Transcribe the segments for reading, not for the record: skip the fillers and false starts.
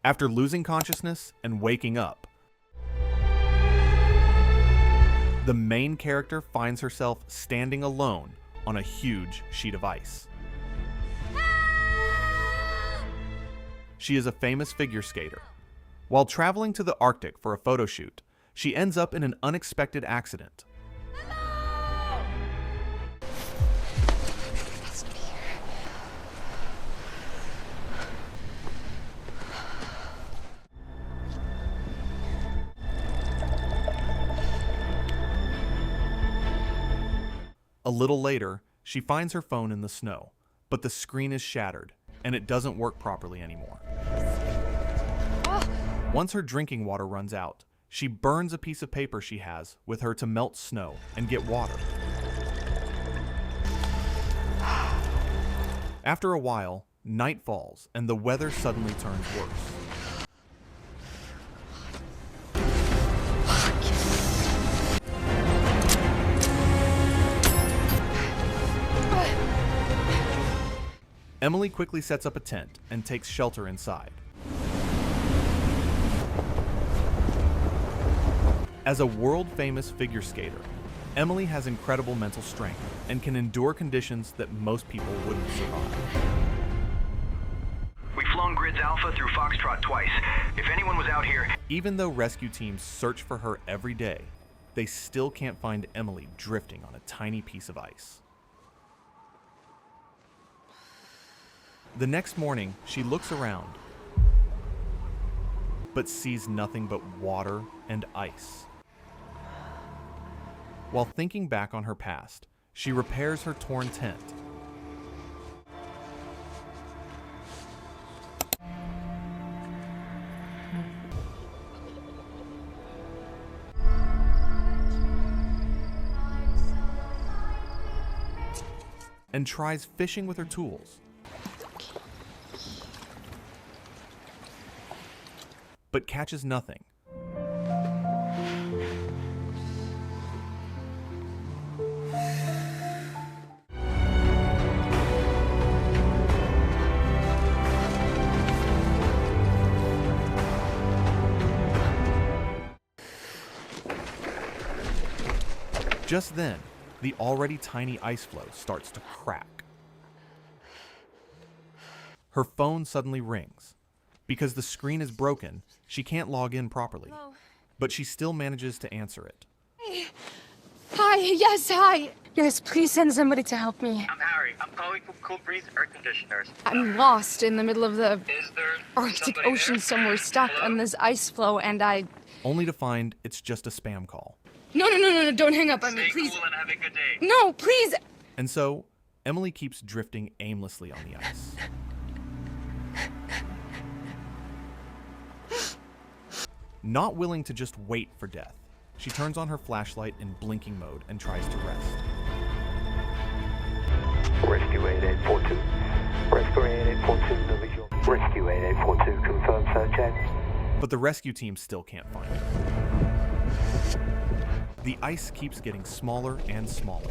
After losing consciousness and waking up, the main character finds herself standing alone on a huge sheet of ice. She is a famous figure skater. While traveling to the Arctic for a photo shoot, she ends up in an unexpected accident. A little later, she finds her phone in the snow, but the screen is shattered and it doesn't work properly anymore. Once her drinking water runs out, she burns a piece of paper she has with her to melt snow and get water. After a while, night falls and the weather suddenly turns worse. Emily quickly sets up a tent and takes shelter inside. As a world-famous figure skater, Emily has incredible mental strength and can endure conditions that most people wouldn't survive. We've flown Grids Alpha through Foxtrot twice. If anyone was out here... Even though rescue teams search for her every day, they still can't find Emily drifting on a tiny piece of ice. The next morning, she looks around, but sees nothing but water and ice. While thinking back on her past, she repairs her torn tent. And tries fishing with her tools. But catches nothing. Just then, the already tiny ice floe starts to crack. Her phone suddenly rings. Because the screen is broken, she can't log in properly. Hello? But she still manages to answer it. Hey. Hi, yes, hi. Yes, please send somebody to help me. I'm Harry. I'm calling from Cool Breeze Air Conditioners. I'm lost in the middle of the Is there Arctic somebody Ocean there? somewhere, stuck Hello? on this ice floe, and Only to find it's just a spam call. No, don't hang up on me, Stay please. cool and have a good day. No, please. And so, Emily keeps drifting aimlessly on the ice. Not willing to just wait for death, she turns on her flashlight in blinking mode and tries to rest. Rescue 8842. Rescue 8842, no visual. Rescue 8842, confirm search end. But the rescue team still can't find her. The ice keeps getting smaller and smaller.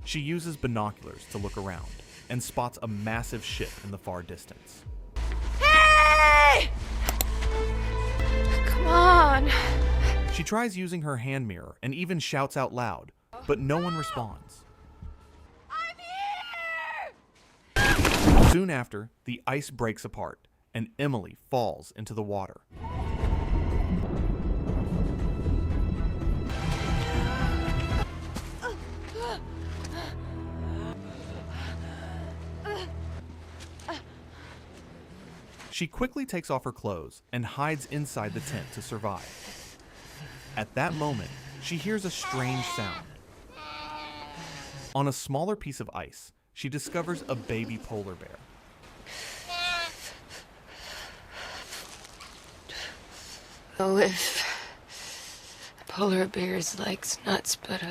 She uses binoculars to look around and spots a massive ship in the far distance. Hey! Come on. She tries using her hand mirror and even shouts out loud, but no one responds. I'm here! Soon after, the ice breaks apart and Emily falls into the water. She quickly takes off her clothes and hides inside the tent to survive. At that moment, she hears a strange sound. On a smaller piece of ice, she discovers a baby polar bear. Oh, if polar bears likes nuts, but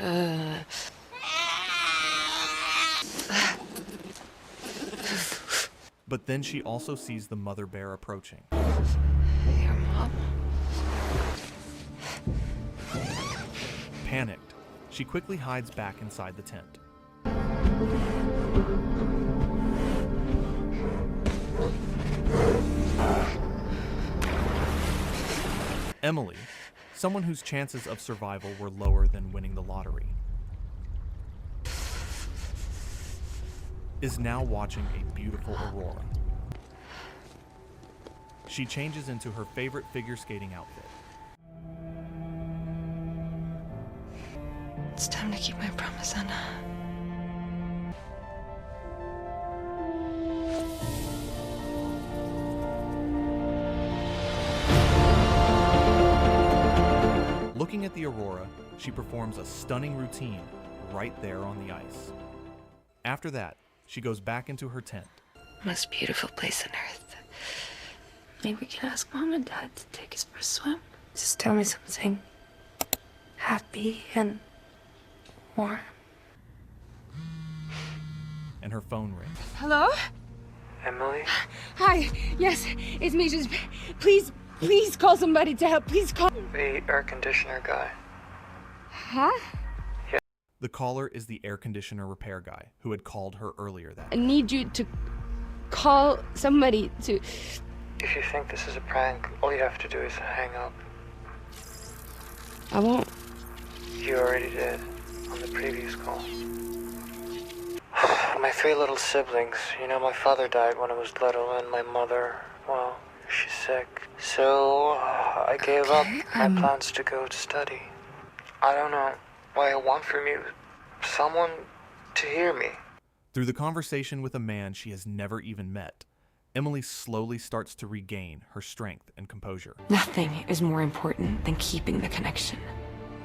But then she also sees the mother bear approaching. Your mom? Panicked, she quickly hides back inside the tent. Emily, someone whose chances of survival were lower than winning the lottery, is now watching a beautiful aurora. She changes into her favorite figure skating outfit. It's time to keep my promise, Anna. Looking at the aurora, she performs a stunning routine right there on the ice. After that, she goes back into her tent. Most beautiful place on earth. Maybe we can ask Mom and Dad to take us for a swim. Just tell me something happy and warm. And her phone rings. Hello? Emily? Hi. Yes, it's me. Just please call somebody to help. Please call. The air conditioner guy. Huh? The caller is the air conditioner repair guy who had called her earlier that I need you to call somebody to. If you think this is a prank, all you have to do is hang up. I won't. You already did on the previous call. My 3 little siblings. You know, my father died when I was little, and my mother, well, she's sick. So I gave up my plans to go to study. I don't know what I want from you. Someone to hear me. Through the conversation with a man she has never even met, Emily slowly starts to regain her strength and composure. Nothing is more important than keeping the connection.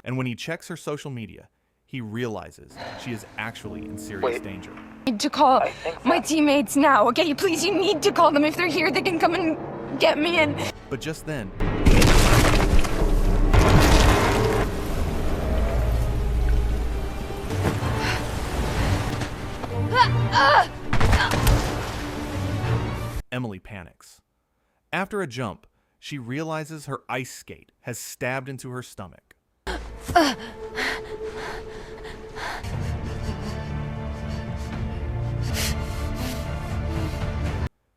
And when he checks her social media, he realizes she is actually in serious danger. I need to call I think my that- teammates now, okay? Please, you need to call them. If they're here, they can come and get me in. But just then, Emily panics. After a jump, she realizes her ice skate has stabbed into her stomach.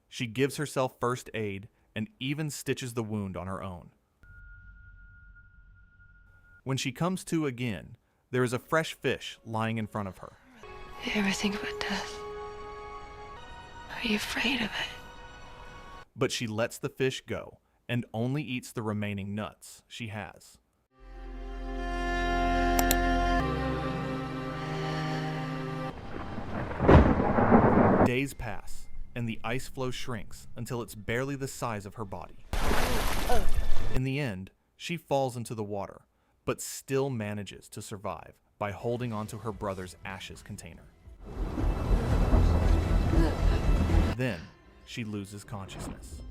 She gives herself first aid and even stitches the wound on her own. When she comes to again, there is a fresh fish lying in front of her. You ever think about death? Are you afraid of it? But she lets the fish go and only eats the remaining nuts she has. Days pass, and the ice floe shrinks until it's barely the size of her body. In the end, she falls into the water, but still manages to survive by holding onto her brother's ashes container. Then, she loses consciousness.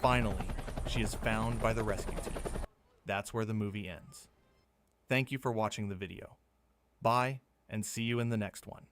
Finally, she is found by the rescue team. That's where the movie ends. Thank you for watching the video. Bye, and see you in the next one.